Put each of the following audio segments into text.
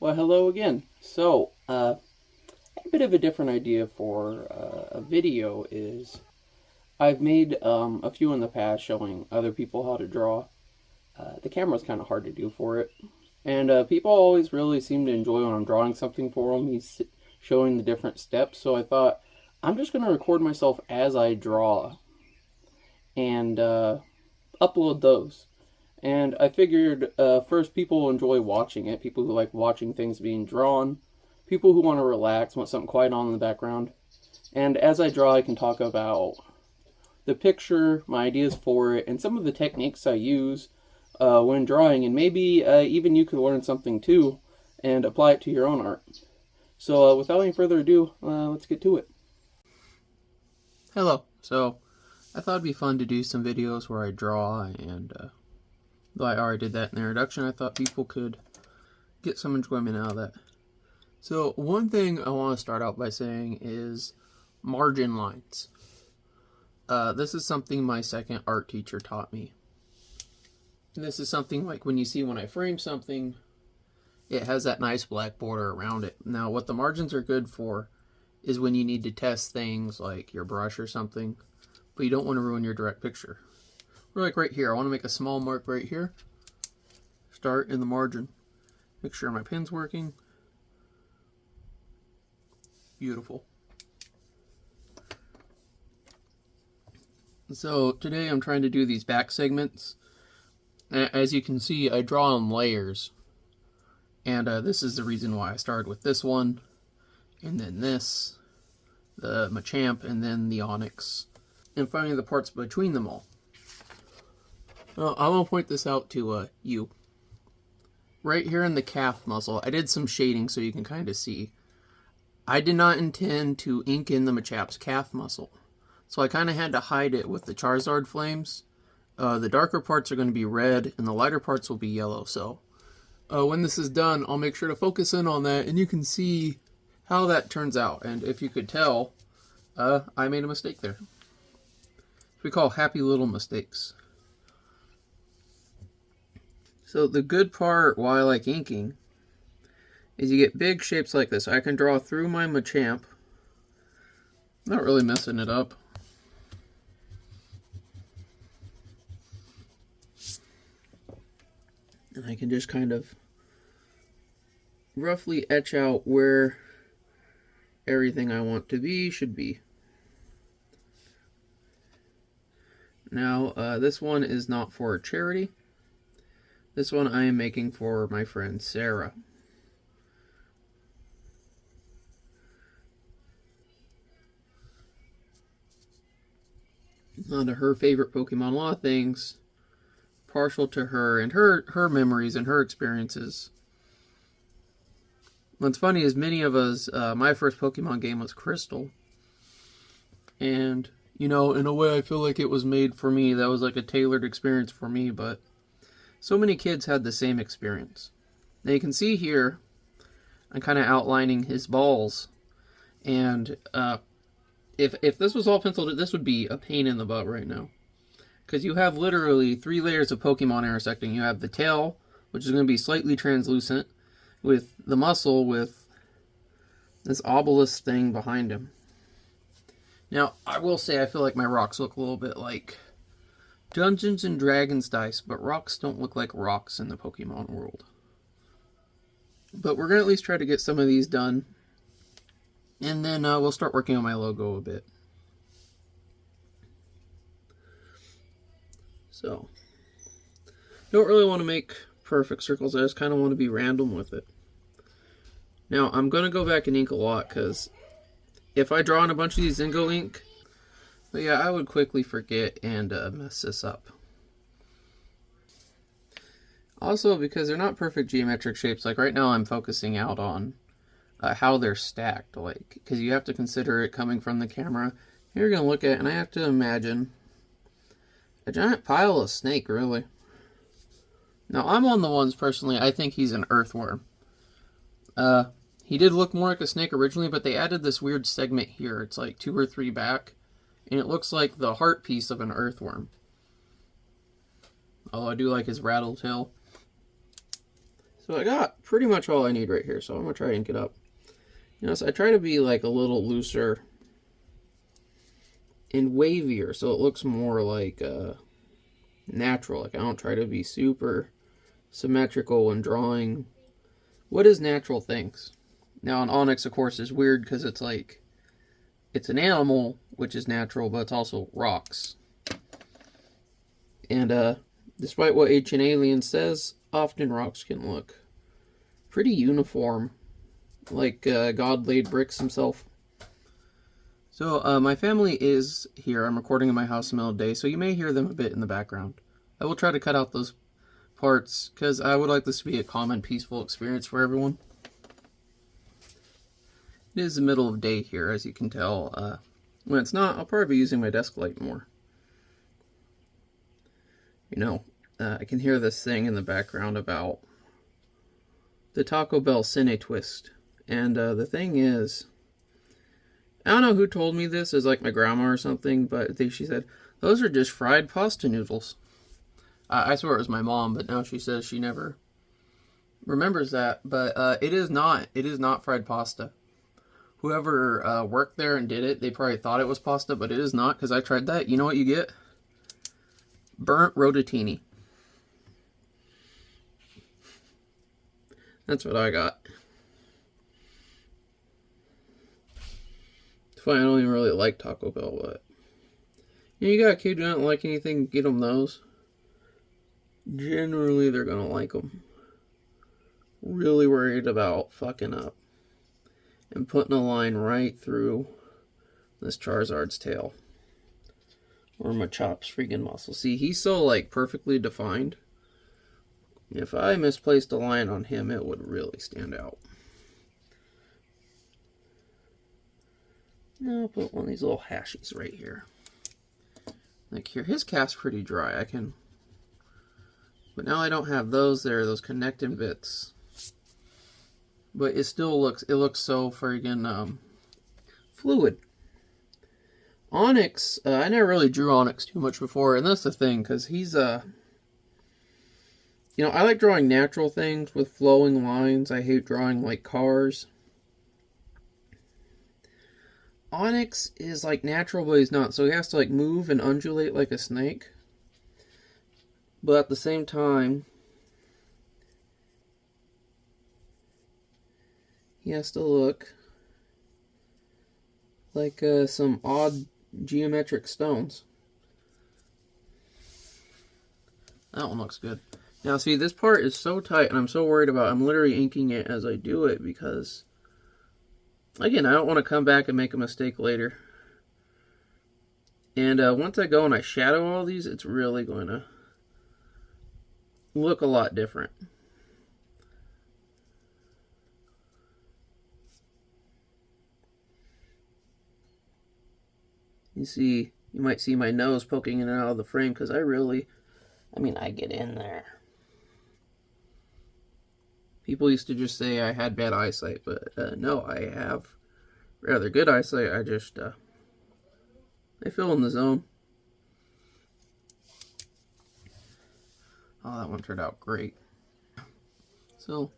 Well, hello again. A bit of a different idea for a video is I've made a few in the past showing other people how to draw. The camera's kind of hard to do for it. And people always really seem to enjoy when I'm drawing something for them. He's showing the different steps. So I thought, I'm just going to record myself as I draw and upload those. And I figured first people will enjoy watching it, people who like watching things being drawn, people who want to relax, want something quiet on in the background. And as I draw, I can talk about the picture, my ideas for it, and some of the techniques I use when drawing. And maybe even you could learn something too and apply it to your own art. So without any further ado, let's get to it. Hello. So I thought it'd be fun to do some videos where I draw, and though I already did that in the introduction, I thought people could get some enjoyment out of that. So one thing I want to start out by saying is margin lines. This is something my second art teacher taught me. This is something like when I frame something, it has that nice black border around it. Now what the margins are good for is when you need to test things like your brush or something, but you don't want to ruin your direct picture. Or like right here, I want to make a small mark right here. Start in the margin. Make sure my pen's working. Beautiful. So today I'm trying to do these back segments. As you can see, I draw in layers. And this is the reason why I started with this one, and then this, the Machamp, and then the Onyx, and finding the parts between them all. Well, I want to point this out to you. Right here in the calf muscle, I did some shading so you can kind of see. I did not intend to ink in the Machamp's calf muscle, so I kind of had to hide it with the Charizard flames. The darker parts are going to be red, and the lighter parts will be yellow, so when this is done, I'll make sure to focus in on that, and you can see how that turns out. And if you could tell, I made a mistake there. We call happy little mistakes. So the good part why I like inking is you get big shapes like this. I can draw through my Machamp, not really messing it up. And I can just kind of roughly etch out where everything I want to be should be. Now, this one is not for a charity. This one I am making for my friend Sarah. Onto her favorite Pokemon, a lot of things partial to her and her memories and her experiences. What's funny is many of us, my first Pokemon game was Crystal. And, you know, in a way I feel like it was made for me. That was like a tailored experience for me, but so many kids had the same experience. Now you can see here, I'm kind of outlining his balls. And if this was all penciled, this would be a pain in the butt right now. Because you have literally 3 layers of Pokemon intersecting. You have the tail, which is going to be slightly translucent, with the muscle with this obelisk thing behind him. Now, I will say I feel like my rocks look a little bit like Dungeons and Dragons dice, but rocks don't look like rocks in the Pokemon world. But we're going to at least try to get some of these done. And then we'll start working on my logo a bit. So, don't really want to make perfect circles. I just kind of want to be random with it. Now, I'm going to go back and ink a lot, because if I draw on a bunch of these Zingo ink, but yeah, I would quickly forget and mess this up. Also, because they're not perfect geometric shapes, like right now I'm focusing out on how they're stacked, like, because you have to consider it coming from the camera. You're going to look at it, and I have to imagine a giant pile of snake, really. Now, I'm one of the ones, personally, I think he's an earthworm. He did look more like a snake originally, but they added this weird segment here. It's like 2 or 3 back, and it looks like the heart piece of an earthworm. Although I do like his rattle tail. So I got pretty much all I need right here, so I'm going to try and ink it up. You know, so I try to be like a little looser and wavier, so it looks more like natural. Like I don't try to be super symmetrical when drawing what is natural things. Now an onyx, of course, is weird because it's like, it's an animal, which is natural, but it's also rocks. And despite what Ancient Alien says, often rocks can look pretty uniform, like God laid bricks himself. So my family is here. I'm recording in my house in the middle of the day, so you may hear them a bit in the background. I will try to cut out those parts, because I would like this to be a calm and peaceful experience for everyone. It is the middle of the day here, as you can tell. When it's not, I'll probably be using my desk light more. You know, I can hear this thing in the background about the Taco Bell Cine Twist. And the thing is, I don't know who told me this, is like my grandma or something, but I think she said, those are just fried pasta noodles. I swear it was my mom, but now she says she never remembers that. But it is not fried pasta. Whoever worked there and did it, they probably thought it was pasta, but it is not, because I tried that. You know what you get? Burnt rotatini. That's what I got. It's funny, I don't even really like Taco Bell, but you got a kid who doesn't like anything, get them those. Generally, they're gonna like them. Really worried about fucking up and putting a line right through this Charizard's tail. Or Machop's freaking muscle. See, he's so, like, perfectly defined. If I misplaced a line on him, it would really stand out. Now I'll put one of these little hashies right here. Like here, his cast's pretty dry. I can... But now I don't have those there, those connecting bits. But it still looks, it looks so friggin' fluid. Onyx, I never really drew Onyx too much before, and that's the thing, because he's, you know, I like drawing natural things with flowing lines. I hate drawing, like, cars. Onyx is, like, natural, but he's not, so he has to, like, move and undulate like a snake. But at the same time, he has to look like some odd geometric stones. That one looks good. Now see, this part is so tight, and I'm so worried about, I'm literally inking it as I do it, because again, I don't want to come back and make a mistake later. And once I go and I shadow all these, it's really going to look a lot different. You see, you might see my nose poking in and out of the frame, because I get in there. People used to just say I had bad eyesight, but no, I have rather good eyesight. I just, I feel in the zone. Oh, that one turned out great. So,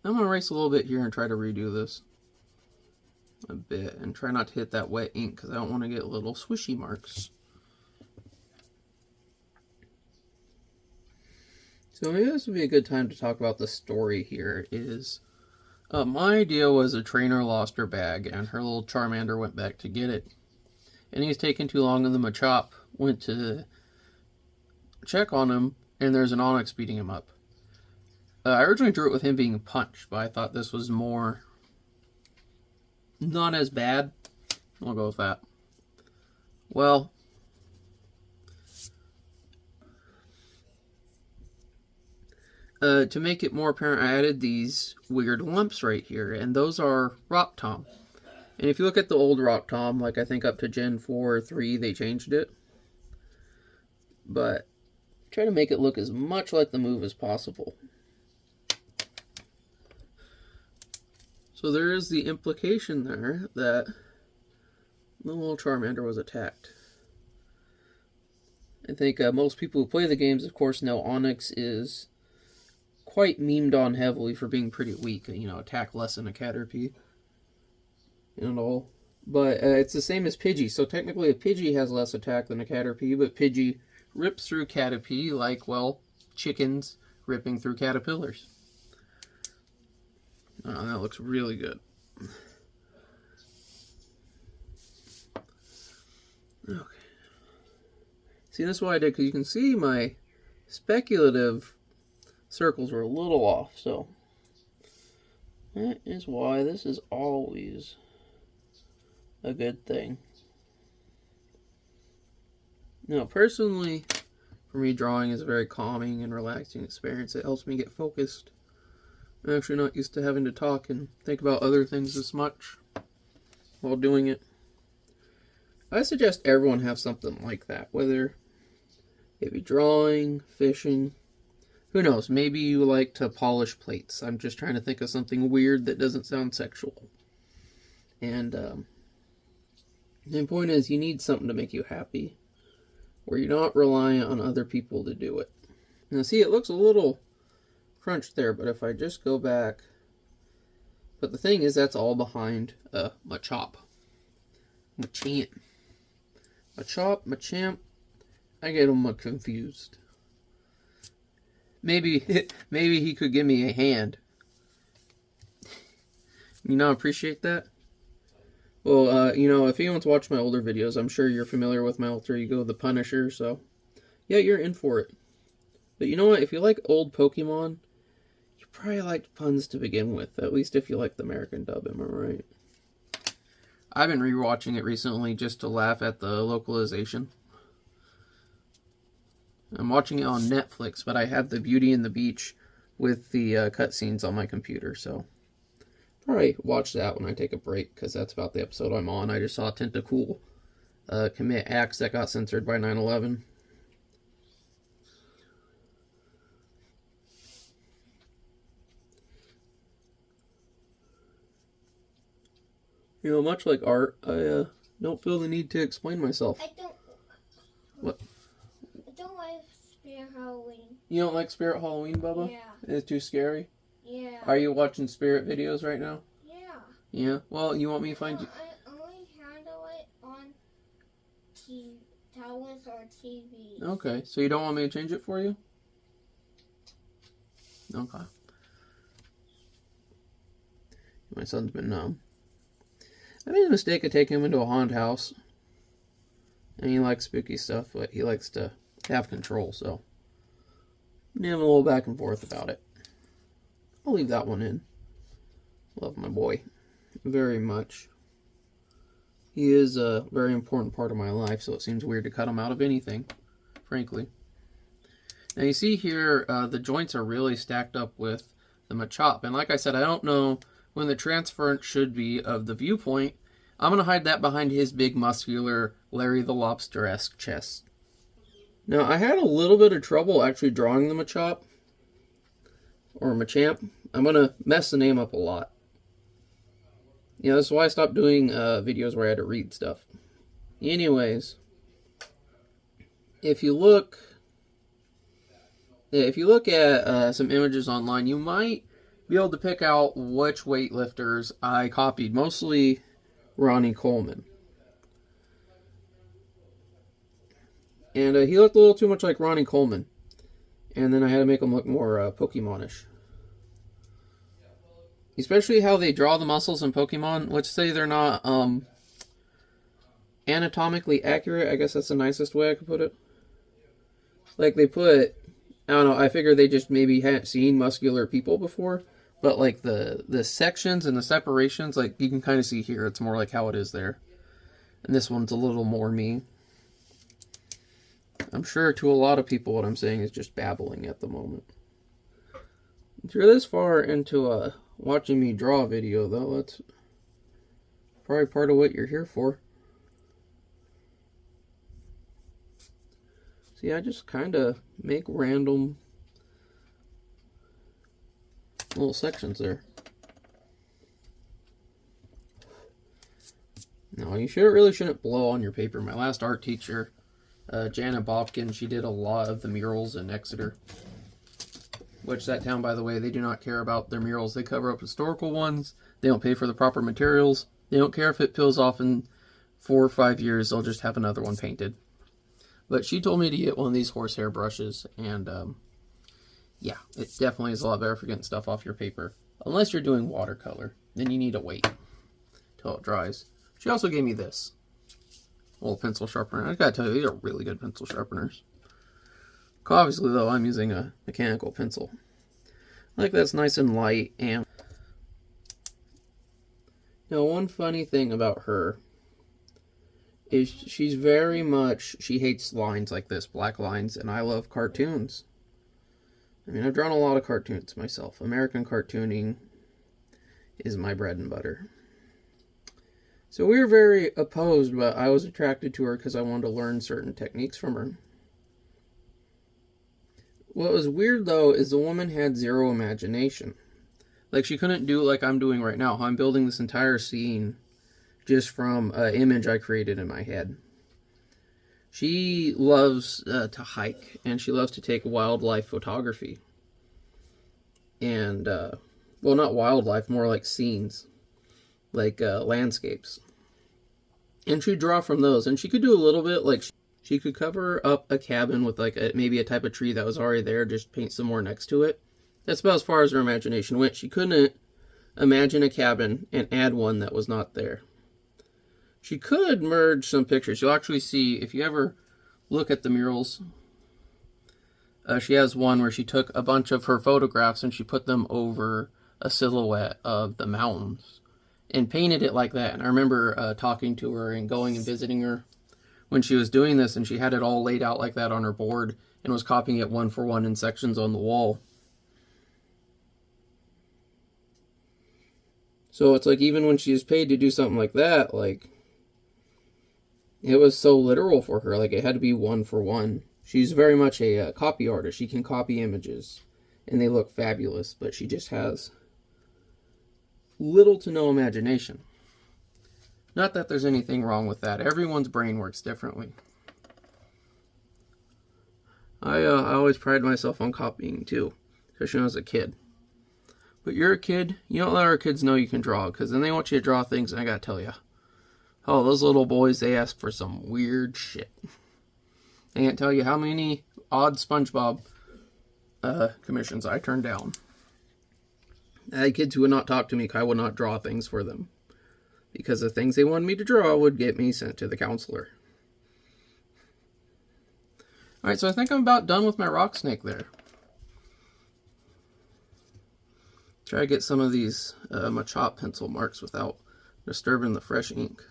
I'm going to erase a little bit here and try to redo this a bit, and try not to hit that wet ink, because I don't want to get little swishy marks. So maybe this would be a good time to talk about the story here. My idea was a trainer lost her bag, and her little Charmander went back to get it. And he's taken too long, and the Machop went to check on him, and there's an Onyx beating him up. I originally drew it with him being punched, but I thought this was more... not as bad. I'll go with that. Well, to make it more apparent, I added these weird lumps right here, and those are Rock Tom. And if you look at the old Rock Tom, like I think up to Gen 4 or 3, they changed it. But try to make it look as much like the move as possible. So there is the implication there that the little Charmander was attacked. I think most people who play the games, of course, know Onyx is quite memed on heavily for being pretty weak. You know, attack less than a Caterpie and all. But it's the same as Pidgey. So technically a Pidgey has less attack than a Caterpie, but Pidgey rips through Caterpie like, well, chickens ripping through caterpillars. Oh, that looks really good. Okay. See, that's what I did, because you can see my speculative circles were a little off, so that is why this is always a good thing. Now, personally, for me, drawing is a very calming and relaxing experience. It helps me get focused. I'm actually not used to having to talk and think about other things this much while doing it. I suggest everyone have something like that, whether it be drawing, fishing, who knows, maybe you like to polish plates. I'm just trying to think of something weird that doesn't sound sexual. And the point is, you need something to make you happy, where you're not reliant on other people to do it. Now see, it looks a little crunched there, but if I just go back, but the thing is, that's all behind Machop. Machamp. Machop, Machamp, I get them confused. Maybe he could give me a hand. You not appreciate that? Well, you know, if anyone's watched my older videos, I'm sure you're familiar with my alter ego, the Punisher, so yeah, you're in for it. But you know what? If you like old Pokemon, you probably liked puns to begin with, at least if you like the American dub, am I right? I've been rewatching it recently just to laugh at the localization. I'm watching it on Netflix, but I have the Beauty and the Beach with the cutscenes on my computer, so probably watch that when I take a break, because that's about the episode I'm on. I just saw Tentacool commit acts that got censored by 9/11. You know, much like art, I don't feel the need to explain myself. I don't. What? I don't like Spirit Halloween. You don't like Spirit Halloween, Bubba? Yeah. It's too scary? Yeah. Are you watching Spirit videos right now? Yeah. Yeah? Well, you want me to find you... I only handle it on tablets or TV. Okay, so you don't want me to change it for you? Okay. My son's been I made a mistake of taking him into a haunted house. And he likes spooky stuff, but he likes to have control, so I'm having a little back and forth about it. I'll leave that one in. Love my boy very much. He is a very important part of my life, so it seems weird to cut him out of anything, frankly. Now you see here, the joints are really stacked up with the Machop. And like I said, I don't know when the transference should be of the viewpoint. I'm going to hide that behind his big, muscular, Larry the Lobster-esque chest. Now, I had a little bit of trouble actually drawing the Machop, or Machamp. I'm going to mess the name up a lot. You know, that's why I stopped doing videos where I had to read stuff. Anyways, if you look at some images online, you might be able to pick out which weightlifters I copied. Mostly Ronnie Coleman. And he looked a little too much like Ronnie Coleman. And then I had to make him look more Pokemon-ish. Especially how they draw the muscles in Pokemon. Let's say they're not anatomically accurate. I guess that's the nicest way I could put it. Like they put, I don't know, I figure they just maybe hadn't seen muscular people before. But like the sections and the separations, like you can kind of see here, it's more like how it is there. And this one's a little more me. I'm sure to a lot of people what I'm saying is just babbling at the moment. If you're this far into watching me draw a video, though, that's probably part of what you're here for. See, I just kind of make random little sections there. No, you really shouldn't blow on your paper. My last art teacher, Janet Bobkin, she did a lot of the murals in Exeter which that town, by the way, they do not care about their murals. They cover up historical ones. They don't pay for the proper materials. They don't care if it peels off in 4 or 5 years. They'll just have another one painted. But she told me to get one of these horsehair brushes, and yeah, it definitely is a lot better for getting stuff off your paper. Unless you're doing watercolor, then you need to wait till it dries. She also gave me this little pencil sharpener. I gotta tell you, these are really good pencil sharpeners. Obviously, though, I'm using a mechanical pencil. I like that's nice and light. And now, one funny thing about her is she's very much, she hates lines like this, black lines, and I love cartoons. I mean, I've drawn a lot of cartoons myself. American cartooning is my bread and butter. So we were very opposed, but I was attracted to her because I wanted to learn certain techniques from her. What was weird, though, is the woman had zero imagination. Like, she couldn't do like I'm doing right now. I'm building this entire scene just from an image I created in my head. She loves to hike, and she loves to take wildlife photography. And, well, not wildlife, more like scenes. Like landscapes. And she'd draw from those. And she could do a little bit, like, she could cover up a cabin with, like, maybe a type of tree that was already there, just paint some more next to it. That's about as far as her imagination went. She couldn't imagine a cabin and add one that was not there. She could merge some pictures. You'll actually see, if you ever look at the murals, she has one where she took a bunch of her photographs and she put them over a silhouette of the mountains and painted it like that. And I remember talking to her and going and visiting her when she was doing this, and she had it all laid out like that on her board and was copying it one for one in sections on the wall. So it's like, even when she was paid to do something like that, like, it was so literal for her. Like, it had to be one for one. She's very much a copy artist. She can copy images, and they look fabulous, but she just has little to no imagination. Not that there's anything wrong with that. Everyone's brain works differently. I always pride myself on copying, too, especially when I was a kid. But you're a kid, you don't let our kids know you can draw, because then they want you to draw things, and I gotta tell you, oh, those little boys, they ask for some weird shit. I can't tell you how many odd SpongeBob commissions I turned down. I had kids who would not talk to me because I would not draw things for them, because the things they wanted me to draw would get me sent to the counselor. Alright, so I think I'm about done with my rock snake there. Try to get some of these Machop pencil marks without disturbing the fresh ink.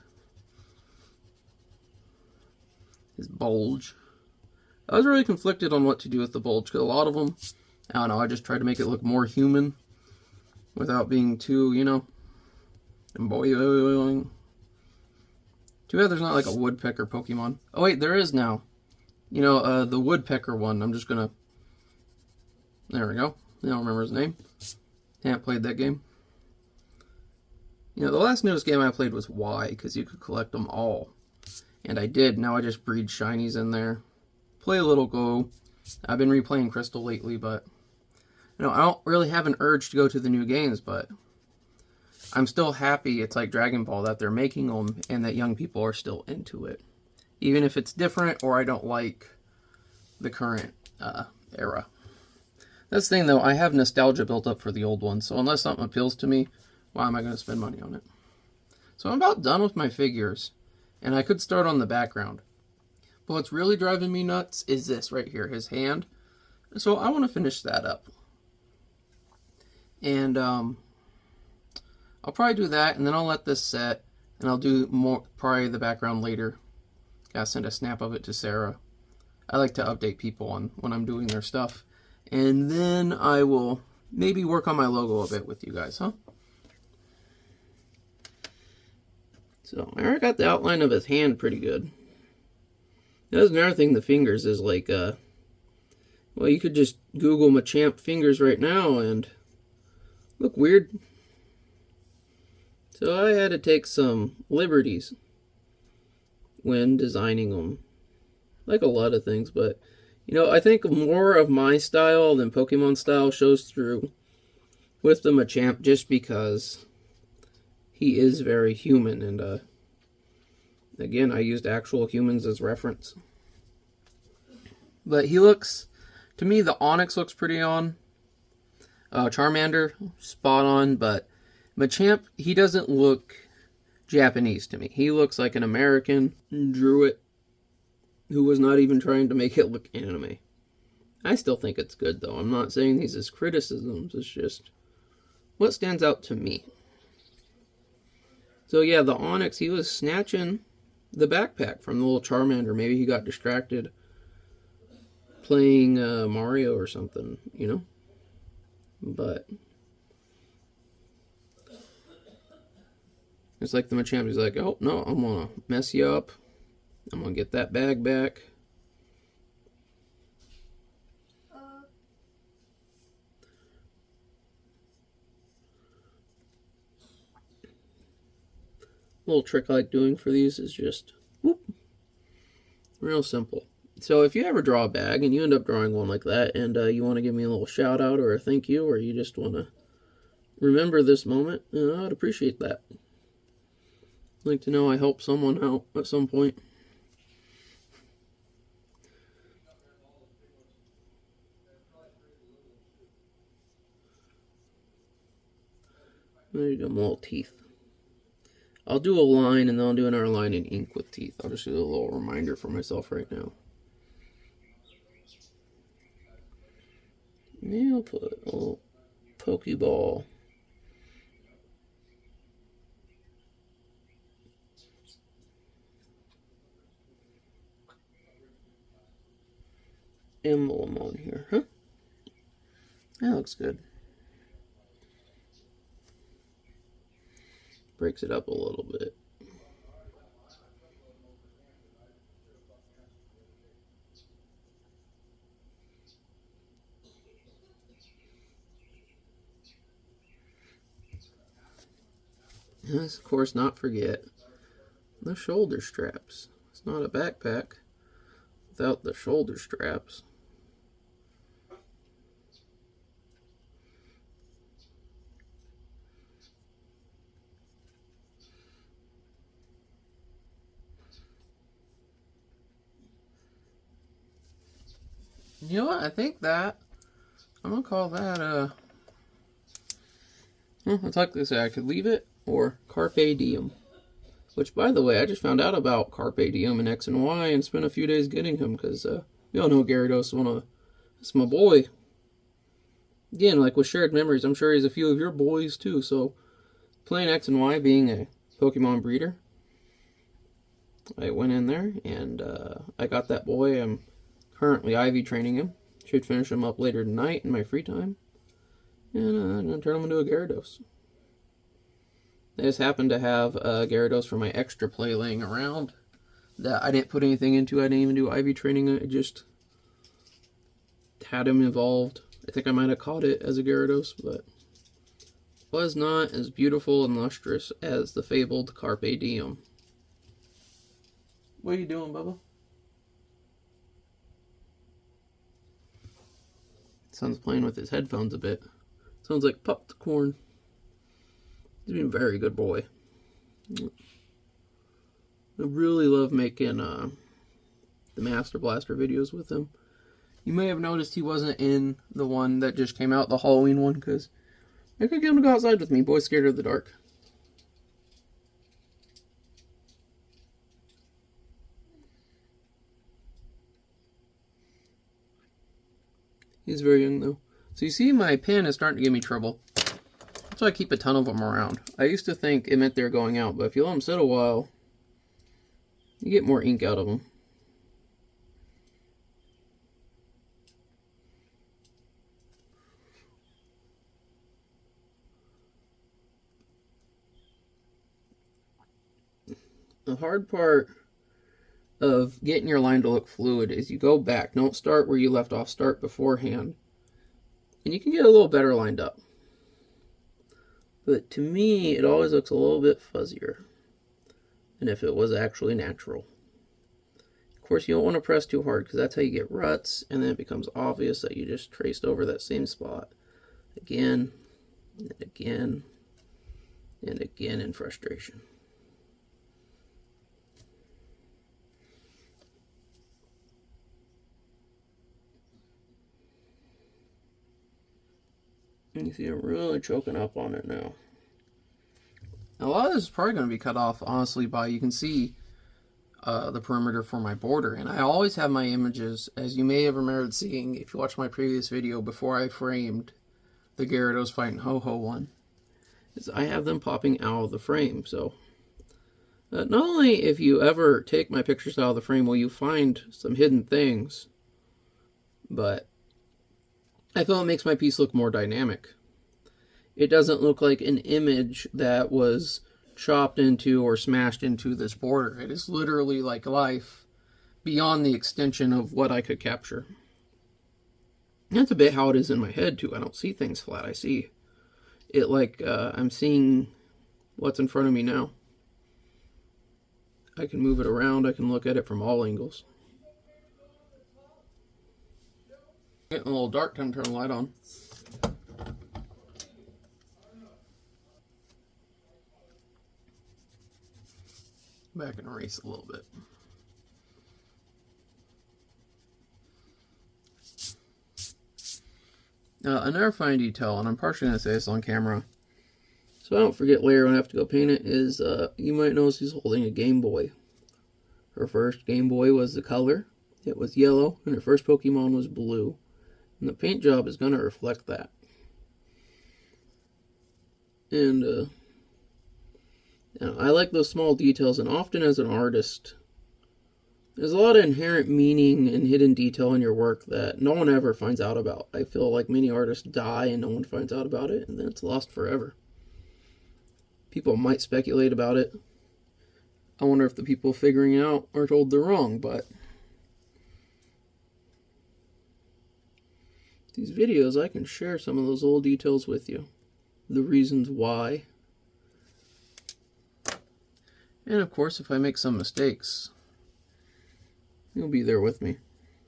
His bulge. I was really conflicted on what to do with the bulge, because a lot of them, I don't know, I just tried to make it look more human without being too, you know, boing. Too bad there's not like a woodpecker Pokemon. Oh wait, there is now. You know, the woodpecker one. I'm just gonna... There we go. I don't remember his name. Haven't played that game. You know, the last newest game I played was Y, because you could collect them all. And I did. Now I just breed shinies in there. Play a little Go. I've been replaying Crystal lately, but... You know, I don't really have an urge to go to the new games, but... I'm still happy it's like Dragon Ball that they're making them and that young people are still into it. Even if it's different or I don't like the current era. That's the thing, though. I have nostalgia built up for the old ones, so unless something appeals to me, why am I going to spend money on it? So I'm about done with my figures, and I could start on the background. But what's really driving me nuts is this right here, his hand. So I want to finish that up. And I'll probably do that, and then I'll let this set, and I'll do more, probably the background later. Gotta send a snap of it to Sarah. I like to update people on when I'm doing their stuff. And then I will maybe work on my logo a bit with you guys, huh? So, I already got the outline of his hand pretty good. That's another thing, the fingers is like, well, you could just Google Machamp fingers right now and look weird. So I had to take some liberties when designing them. Like a lot of things, but You know, I think more of my style than Pokemon style shows through with the Machamp just because he is very human, and again, I used actual humans as reference. But he looks, to me, the Onix looks pretty on. Charmander, spot on, but Machamp, he doesn't look Japanese to me. He looks like an American drew it who was not even trying to make it look anime. I still think it's good, though. I'm not saying these as criticisms. It's just what stands out to me. So yeah, the Onix, he was snatching the backpack from the little Charmander. Maybe he got distracted playing Mario or something, you know? But it's like the Machamp, he's like, oh, no, I'm gonna mess you up. I'm gonna get that bag back. Little trick I like doing for these is just, whoop, real simple. So if you ever draw a bag and you end up drawing one like that, and you want to give me a little shout out or a thank you, or you just want to remember this moment, I'd appreciate that. I'd like to know I helped someone out at some point. There you go, my little teeth. I'll do a line and then I'll do another line in ink with teeth. I'll just do a little reminder for myself right now. Yeah, I'll put a little Pokeball. Emblem on here, huh? That looks good. Breaks it up a little bit. Let's, of course, not forget the shoulder straps. It's not a backpack without the shoulder straps. You know what? I think that I'm gonna call that well, it's like this. I could leave it or Carpe Diem. Which, by the way, I just found out about Carpe Diem and X and Y and spent a few days getting him because you all know Gyarados is it's my boy. Again, like with shared memories, I'm sure he's a few of your boys too. So, playing X and Y, being a Pokemon breeder, I went in there and I got that boy. I'm currently IV training him. Should finish him up later tonight in my free time. And I'm going to turn him into a Gyarados. I just happened to have Gyarados for my extra play laying around that I didn't put anything into. I didn't even do IV training. I just had him evolved. I think I might have caught it as a Gyarados, but was not as beautiful and lustrous as the fabled Carpe Diem. What are you doing, Bubba? Son's playing with his headphones a bit. Sounds like Popcorn. He's been a very good boy. I really love making the Master Blaster videos with him. You may have noticed he wasn't in the one that just came out, the Halloween one, because I could get him to go outside with me. Boy's scared of the dark. He's very young, though. So you see my pen is starting to give me trouble. That's why I keep a ton of them around. I used to think it meant they're going out, but if you let them sit a while, you get more ink out of them. The hard part of getting your line to look fluid is you go back. Don't start where you left off. Start beforehand. And you can get a little better lined up. But to me, it always looks a little bit fuzzier than if it was actually natural. course, you don't want to press too hard because that's how you get ruts, and then it becomes obvious that you just traced over that same spot again and again and again in frustration. And you see I'm really choking up on it now. A lot of this is probably going to be cut off, honestly, by, you can see the perimeter for my border. And I always have my images, as you may have remembered seeing if you watched my previous video before I framed the Gyarados fighting Ho-Ho one, is I have them popping out of the frame. So not only if you ever take my pictures out of the frame will you find some hidden things, but I feel it makes my piece look more dynamic. It doesn't look like an image that was chopped into or smashed into this border. It is literally like life beyond the extension of what I could capture. That's a bit how it is in my head too. I don't see things flat. I see it like I'm seeing what's in front of me now. I can move it around. I can look at it from all angles. Getting a little dark, time to turn the light on. Back and erase a little bit. Another fine detail, and I'm partially going to say this on camera, so I don't forget later when I have to go paint it, is you might notice he's holding a Game Boy. Her first Game Boy was the color. It was yellow, and her first Pokemon was blue. And the paint job is going to reflect that. And I like those small details, and often as an artist, there's a lot of inherent meaning and hidden detail in your work that no one ever finds out about. I feel like many artists die and no one finds out about it, and then it's lost forever. People might speculate about it. I wonder if the people figuring it out are told they're wrong, but these videos, I can share some of those little details with you. The reasons why. And of course, if I make some mistakes, you'll be there with me.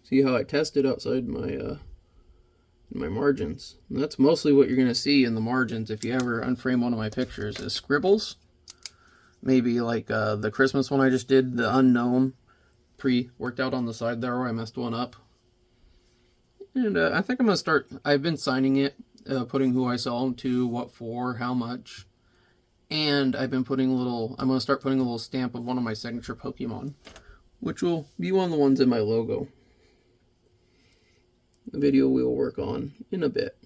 See how I tested outside my margins. And that's mostly what you're going to see in the margins if you ever unframe one of my pictures, is scribbles. Maybe like the Christmas one I just did, the unknown, worked out on the side there where I messed one up. And I think I'm going to start, I've been signing it, putting who I sell them to, what for, how much. And I've been putting I'm going to start putting a little stamp of one of my signature Pokemon, which will be one of the ones in my logo. The video we will work on in a bit.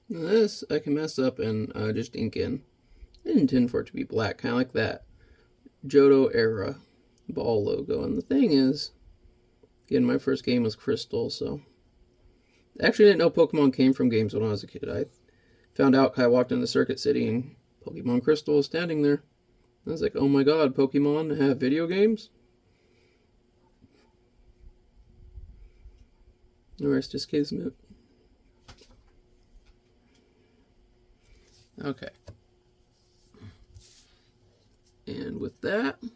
Now this I can mess up and just ink in. I didn't intend for it to be black, kind of like that Johto era ball logo. And the thing is, again, my first game was Crystal, so I actually didn't know Pokemon came from games when I was a kid. I found out I walked into Circuit City and Pokemon Crystal was standing there. I was like, oh my god, Pokemon have video games? The rest is kismet. Okay. And with that, I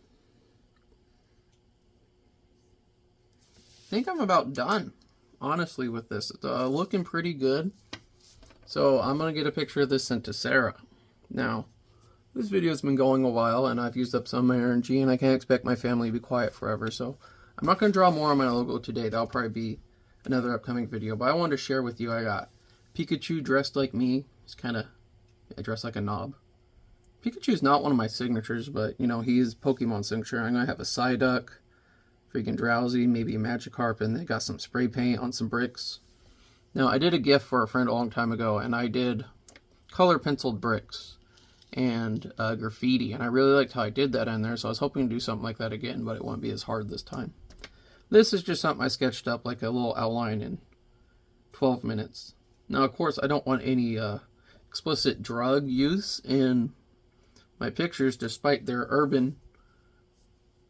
think I'm about done, honestly, with this. It's looking pretty good. So I'm going to get a picture of this sent to Sarah. Now, this video's been going a while, and I've used up some of my energy, and I can't expect my family to be quiet forever, so I'm not going to draw more on my logo today. That'll probably be another upcoming video, but I wanted to share with you I got Pikachu dressed like me. He's kind of dressed like a knob. Pikachu's not one of my signatures, but, you know, he is Pokemon signature. I'm going to have a Psyduck, freaking Drowsy, maybe a Magikarp, and they got some spray paint on some bricks. Now, I did a gift for a friend a long time ago, and I did color penciled bricks and graffiti, and I really liked how I did that in there, so I was hoping to do something like that again, but it won't be as hard this time. This is just something I sketched up like a little outline in 12 minutes. Now, of course, I don't want any explicit drug use in my pictures, despite their urban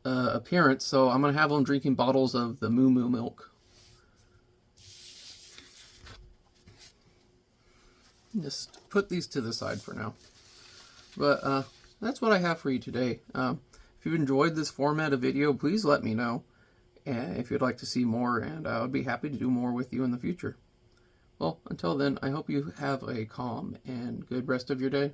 appearance, so I'm going to have them drinking bottles of the Moo Moo milk. Just put these to the side for now. But that's what I have for you today. If you enjoyed this format of video, please let me know. And if you'd like to see more, and I would be happy to do more with you in the future. Well, until then, I hope you have a calm and good rest of your day.